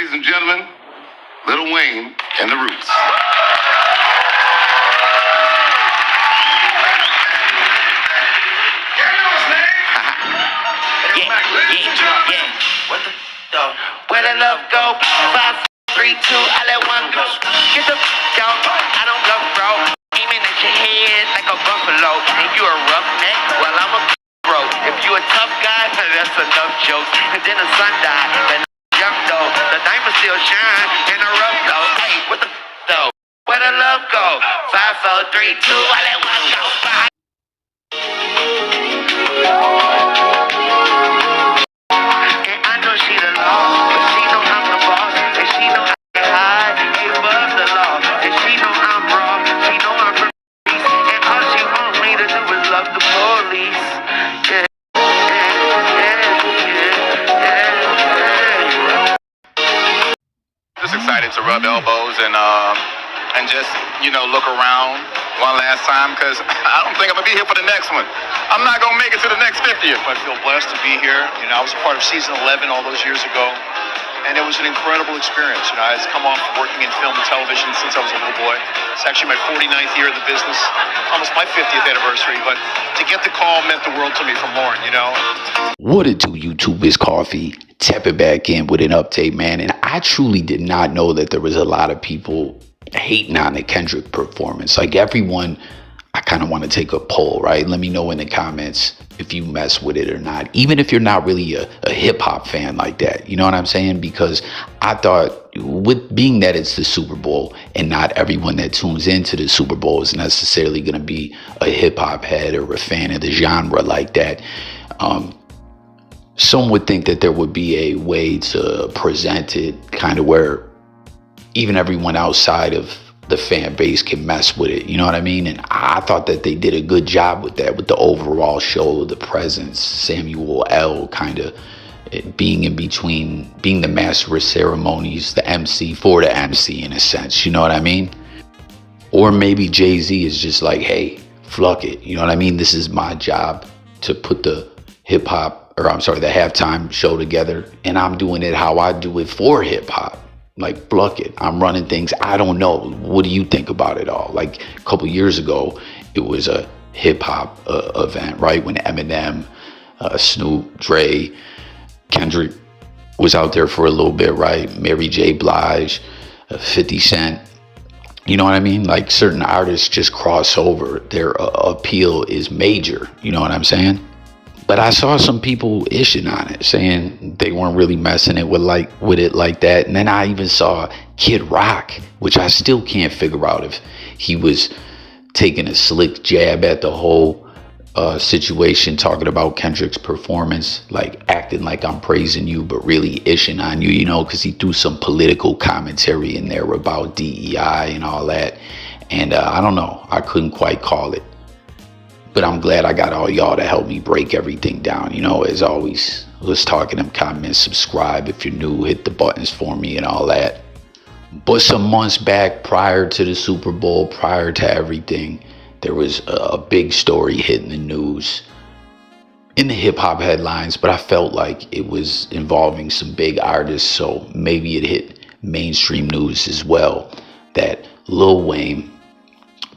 ladies and gentlemen, Lil Wayne and the Roots. What the though? Where the love go? 5, 3, 2, I let one go. Get the out. I don't bluff, bro. Aiming at your head like a buffalo. And you a roughneck? Well, I'm a bro. If you a tough guy, that's enough jokes. And then the sun died, but young though. The diamond still shine in the rough though. Hey, what the though? Where the love go? 5, 4, 3, 2, I let one go. Bye. Just excited to rub elbows and just, look around one last time, because I don't think I'm going to be here for the next one. I'm not going to make it to the next 50th. I feel blessed to be here. I was a part of season 11 all those years ago, and it was an incredible experience. I had come off working in film and television since I was a little boy. It's actually my 49th year in the business, almost my 50th anniversary, but to get the call meant the world to me from Lauren, What it do, YouTube? Is Coffee. Tap it back in with an update, man. And I truly did not know that there was a lot of people hating on the Kendrick performance. Like everyone, I kind of want to take a poll, right? Let me know in the comments if you mess with it or not. Even if you're not really a hip hop fan like that, you know what I'm saying? Because I thought, with being that it's the Super Bowl and not everyone that tunes into the Super Bowl is necessarily going to be a hip hop head or a fan of the genre like that. Some would think that there would be a way to present it kind of where even everyone outside of the fan base can mess with it, you know what I mean? And I thought that they did a good job with that, with the overall show, the presence, Samuel L. kind of being in between, being the master of ceremonies, the MC for the MC in a sense, you know what I mean? Or maybe Jay-Z is just like, hey, fuck it, you know what I mean? This is my job to put the the halftime show together, and I'm doing it how I do it for hip hop. Like, pluck it. I'm running things. I don't know. What do you think about it all? Like a couple years ago, it was a hip hop event, right? When Eminem, Snoop, Dre, Kendrick was out there for a little bit, right? Mary J. Blige, 50 Cent. You know what I mean? Like certain artists just cross over. Their appeal is major. You know what I'm saying? But I saw some people ishing on it, saying they weren't really messing it with it like that. And then I even saw Kid Rock, which I still can't figure out if he was taking a slick jab at the whole situation, talking about Kendrick's performance, like acting like I'm praising you, but really ishing on you, because he threw some political commentary in there about DEI and all that. And I don't know. I couldn't quite call it. But I'm glad I got all y'all to help me break everything down. As always, let's talk in them comments. Subscribe if you're new. Hit the buttons for me and all that. But some months back, prior to the Super Bowl, prior to everything, there was a big story hitting the news in the hip-hop headlines. But I felt like it was involving some big artists, so maybe it hit mainstream news as well, that Lil Wayne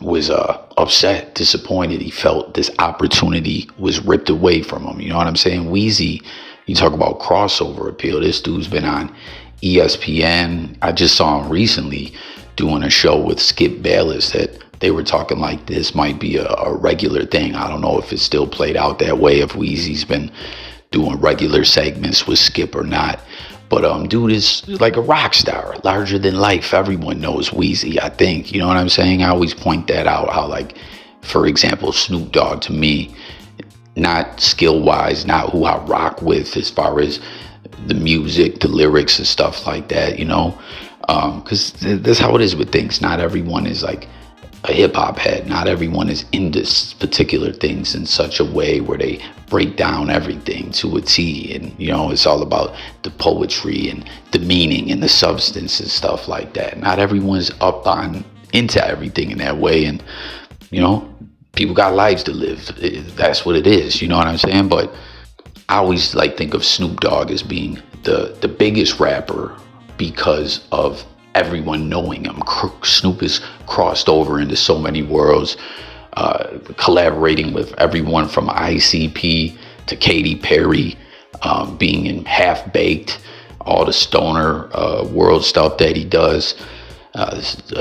was upset, disappointed. He felt this opportunity was ripped away from him. You know what I'm saying? WEEZY, you talk about crossover appeal. This dude's been on ESPN. I just saw him recently doing a show with Skip Bayless that they were talking like this might be a regular thing. I don't know if it's still played out that way, if WEEZY's been doing regular segments with Skip or not. But dude is like a rock star, larger than life. Everyone knows WEEZY, I think. You know what I'm saying? I always point that out, how, like, for example, Snoop Dogg, to me, not skill-wise, not who I rock with as far as the music, the lyrics and stuff like that, because that's how it is with things. Not everyone is like a hip-hop head. Not everyone is into particular things in such a way where they break down everything to a T, and it's all about the poetry and the meaning and the substance and stuff like that. Not everyone's into everything in that way, and people got lives to live. That's what it is, you know what I'm saying? But I always think of Snoop Dogg as being the biggest rapper because of everyone knowing him. Snoop has crossed over into so many worlds, collaborating with everyone from ICP to Katy Perry, being in Half Baked, all the stoner world stuff that he does.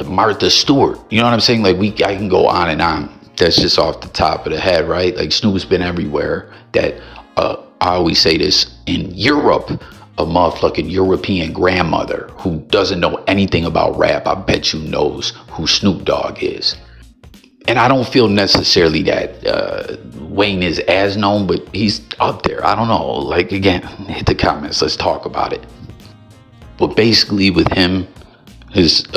Martha Stewart, you know what I'm saying? Like, I can go on and on. That's just off the top of the head, right? Like, Snoop's been everywhere. That I always say this, in Europe, a motherfucking European grandmother who doesn't know anything about rap, I bet you knows who Snoop Dogg is. And I don't feel necessarily that Wayne is as known, but he's up there. I don't know. Like, again, hit the comments. Let's talk about it. But basically with him, his,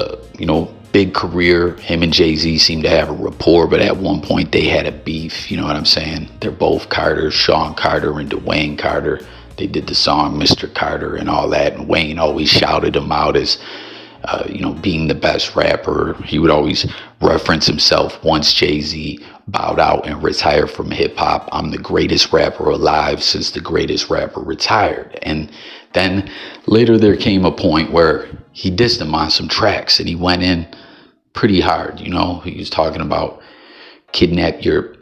big career, him and Jay-Z seem to have a rapport, but at one point they had a beef, you know what I'm saying? They're both Carter, Sean Carter and Dwayne Carter. They did the song Mr. Carter and all that, and Wayne always shouted him out as, being the best rapper. He would always reference himself once Jay-Z bowed out and retired from hip-hop. I'm the greatest rapper alive since the greatest rapper retired. And then later there came a point where he dissed him on some tracks, and he went in pretty hard. He was talking about kidnap your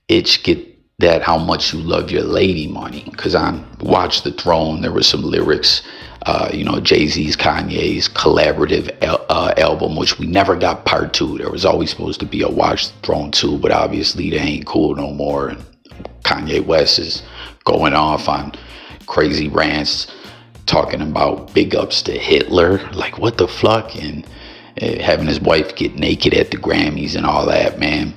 itch, get that how much you love your lady money. Because on Watch the Throne, there was some lyrics, Jay-Z's, Kanye's collaborative album, which we never got part 2. There was always supposed to be a Watch the Throne 2, but obviously they ain't cool no more. And Kanye West is going off on crazy rants, talking about big ups to Hitler, like what the fuck, and having his wife get naked at the Grammys and all that, man.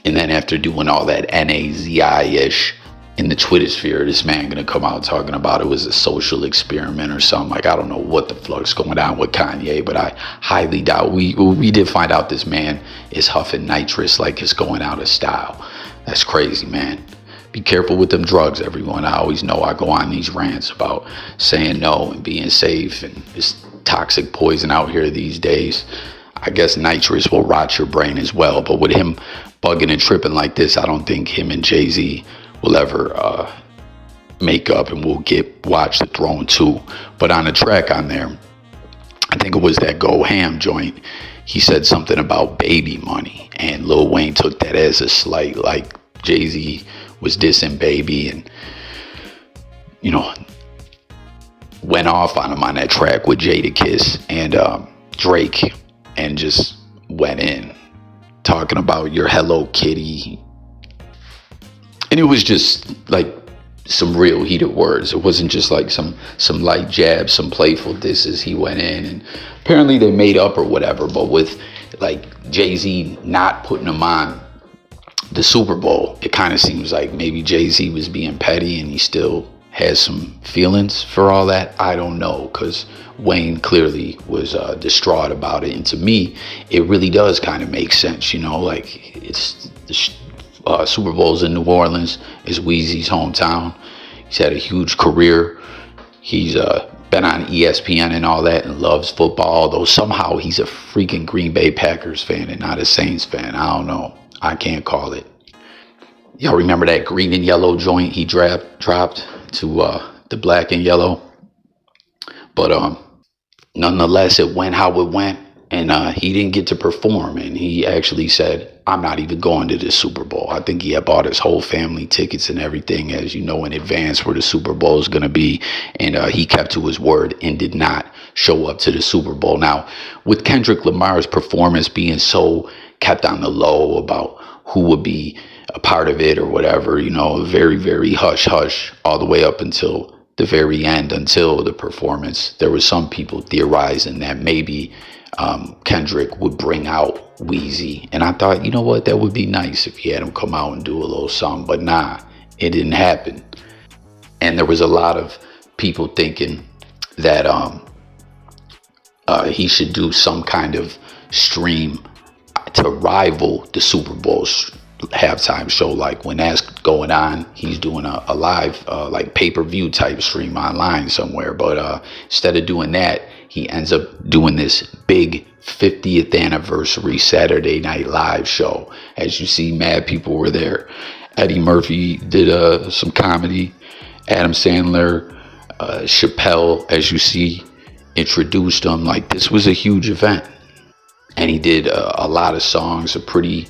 And then after doing all that NAZI-ish in the Twitter sphere, this man gonna come out talking about it was a social experiment or something. Like, I don't know what the fuck's going on with Kanye, but I highly doubt. We did find out this man is huffing nitrous like it's going out of style. That's crazy, man. Be careful with them drugs, everyone. I always know I go on these rants about saying no and being safe, and this toxic poison out here these days. I guess nitrous will rot your brain as well. But with him bugging and tripping like this, I don't think him and Jay-Z will ever make up, and we'll get Watch the Throne 2. But on the track on there, I think it was that Go Ham joint, he said something about baby money, and Lil Wayne took that as a slight, like Jay-Z was dissing Baby, and went off on him on that track with Jadakiss and Drake, and just went in talking about your Hello Kitty. And it was just like some real heated words. It wasn't just like some light jabs, some playful disses. He went in, and apparently they made up or whatever, but with like Jay-Z not putting him on the Super Bowl, it kind of seems like maybe Jay-Z was being petty and he still has some feelings for all that. I don't know, because Wayne clearly was distraught about it. And to me, it really does kind of make sense, like it's the Super Bowl's in New Orleans. It's WEEZY's hometown. He's had a huge career. He's been on ESPN and all that and loves football, although somehow he's a freaking Green Bay Packers fan and not a Saints fan. I don't know. I can't call it. Y'all remember that green and yellow joint he dropped to the black and yellow? But nonetheless, it went how it went, and he didn't get to perform. And he actually said, I'm not even going to the Super Bowl. I think he had bought his whole family tickets and everything, as you know, in advance where the Super Bowl is going to be. And he kept to his word and did not show up to the Super Bowl. Now, with Kendrick Lamar's performance being so kept on the low about who would be a part of it or whatever, very, very hush hush all the way up until the very end, until the performance. There was some people theorizing that maybe Kendrick would bring out WEEZY, and I thought, you know what, that would be nice if he had him come out and do a little song. But nah, it didn't happen. And there was a lot of people thinking that he should do some kind of stream to rival the Super Bowl halftime show. Like when that's going on, he's doing a live like pay-per-view type stream online somewhere. But instead of doing that, he ends up doing this big 50th anniversary Saturday Night Live show. As you see, mad people were there. Eddie Murphy did some comedy. Adam Sandler, Chappelle, as you see, introduced him. Like, this was a huge event. And he did a lot of songs, a pretty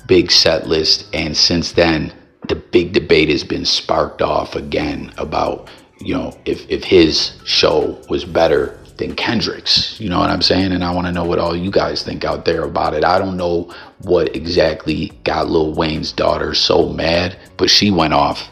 big set list. And since then, the big debate has been sparked off again about, you know, if his show was better than Kendrick's. You know what I'm saying? And I want to know what all you guys think out there about it. I don't know what exactly got Lil Wayne's daughter so mad, but she went off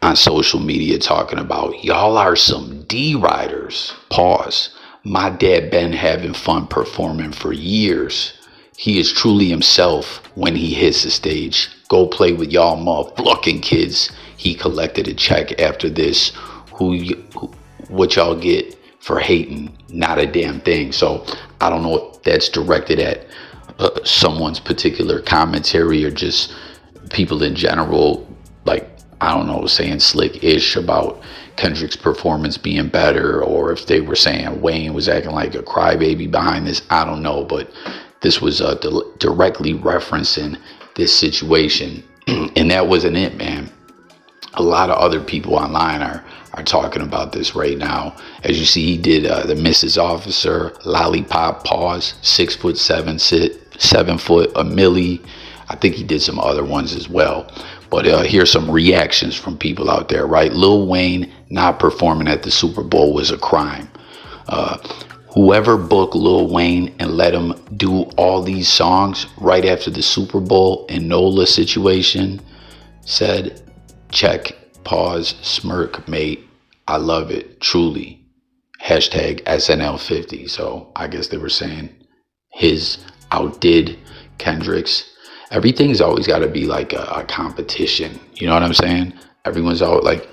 on social media talking about, y'all are some D-riders. Pause. My dad been having fun performing for years. He is truly himself when he hits the stage. Go play with y'all motherfucking kids. He collected a check after this. What y'all get for hating? Not a damn thing. So I don't know if that's directed at someone's particular commentary or just people in general, like, I don't know, saying slick-ish about Kendrick's performance being better, or if they were saying Wayne was acting like a crybaby behind this. I don't know, but this was directly referencing this situation. And that wasn't it, man. A lot of other people online are talking about this right now. As you see, he did the Mrs. Officer, Lollipop, Pause, 6'7" sit, 7 foot, a milli. I think he did some other ones as well. But here's some reactions from people out there, right? Lil Wayne not performing at the Super Bowl was a crime. Whoever booked Lil Wayne and let him do all these songs right after the Super Bowl and NOLA situation said, check, pause, smirk, mate. I love it, truly. Hashtag SNL50. So I guess they were saying his outdid Kendrick's. Everything's always got to be like a competition. You know what I'm saying? Everyone's all like,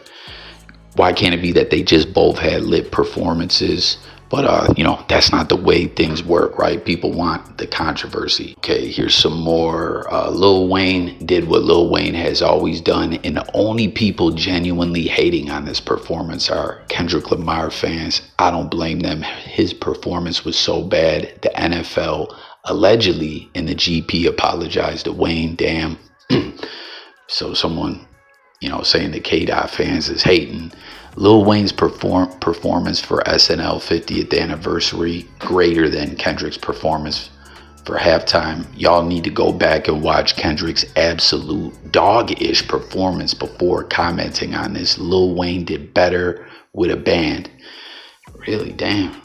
why can't it be that they just both had lit performances? But, you know, that's not the way things work, right? People want the controversy. Okay, here's some more. Lil Wayne did what Lil Wayne has always done. And the only people genuinely hating on this performance are Kendrick Lamar fans. I don't blame them. His performance was so bad. The NFL allegedly in the GP apologized to Wayne. Damn. So someone, you know, saying the K-Dot fans is hating. Lil Wayne's performance for SNL 50th anniversary greater than Kendrick's performance for halftime. Y'all need to go back and watch Kendrick's absolute dog-ish performance before commenting on this. Lil Wayne did better with a band. Really, damn.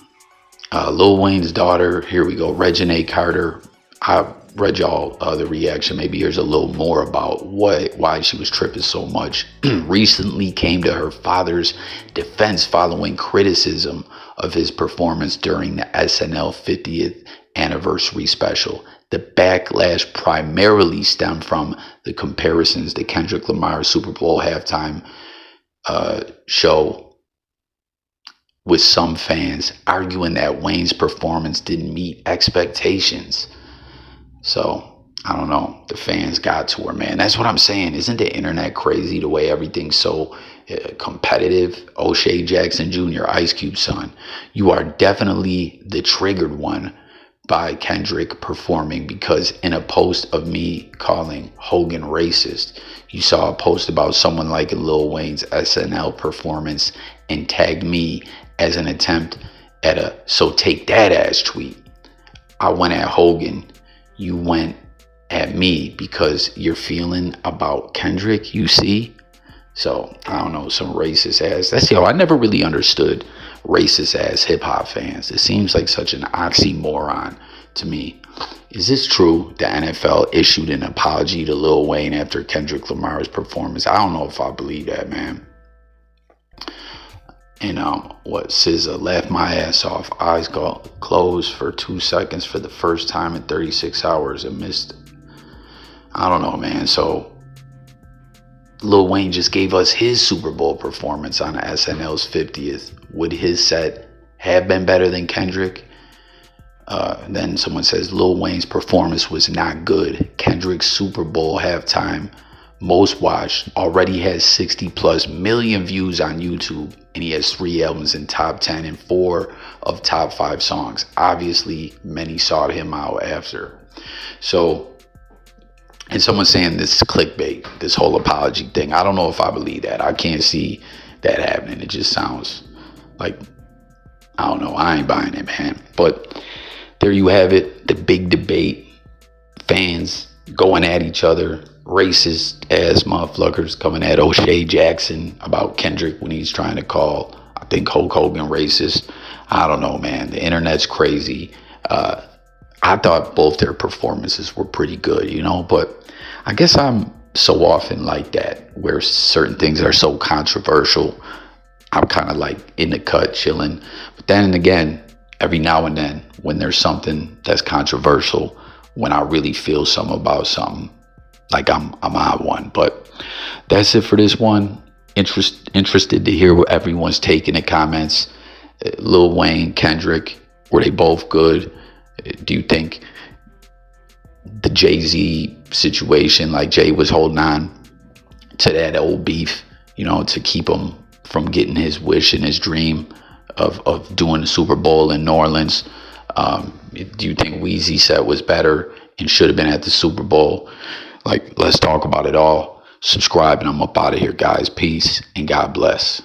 Lil Wayne's daughter, here we go, Reginae Carter. I read y'all the reaction. Maybe here's a little more about why she was tripping so much. Recently came to her father's defense following criticism of his performance during the SNL 50th anniversary special. The backlash primarily stemmed from the comparisons to Kendrick Lamar's Super Bowl halftime show, with some fans arguing that Wayne's performance didn't meet expectations. So, I don't know. The fans got to her, man. That's what I'm saying. Isn't the internet crazy the way everything's so competitive? O'Shea Jackson Jr., Ice Cube's son. You are definitely the triggered one by Kendrick performing, because in a post of me calling Hogan racist, you saw a post about someone liking Lil Wayne's SNL performance and tagged me as an attempt at a "so take that" ass tweet. I went at Hogan. You went at me because you're feeling about Kendrick, you see? So, I don't know, some racist ass. That's, I never really understood racist ass hip hop fans. It seems like such an oxymoron to me. Is this true? The NFL issued an apology to Lil Wayne after Kendrick Lamar's performance. I don't know if I believe that, man. And what SZA laughed my ass off. Eyes closed for 2 seconds for the first time in 36 hours and missed. I don't know, man. So Lil Wayne just gave us his Super Bowl performance on SNL's 50th. Would his set have been better than Kendrick? Then someone says Lil Wayne's performance was not good. Kendrick's Super Bowl halftime most watched already has 60+ million views on YouTube, and he has 3 albums in top 10 and 4 of top 5 songs. Obviously, many sought him out after. So, and someone's saying this is clickbait, this whole apology thing. I don't know if I believe that. I can't see that happening. It just sounds like I don't know. I ain't buying it, man. But there you have it. The big debate. Fans going at each other. Racist ass motherfuckers coming at O'Shea Jackson about Kendrick when he's trying to call, I think, Hulk Hogan racist. I don't know, man. The internet's crazy. I thought both their performances were pretty good, you know, but I guess I'm so often like that, where certain things are so controversial. I'm kind of like in the cut, chilling. But then again, every now and then, when there's something that's controversial, when I really feel something about something, like I'm on one. But that's it for this one. Interested to hear what everyone's take in the comments. Lil Wayne, Kendrick, were they both good? Do you think the Jay-Z situation, like Jay was holding on to that old beef, you know, to keep him from getting his wish and his dream of doing the Super Bowl in New Orleans? Do you think WEEZY set was better and should have been at the Super Bowl? Like, let's talk about it all. Subscribe and I'm up out of here, guys. Peace and God bless.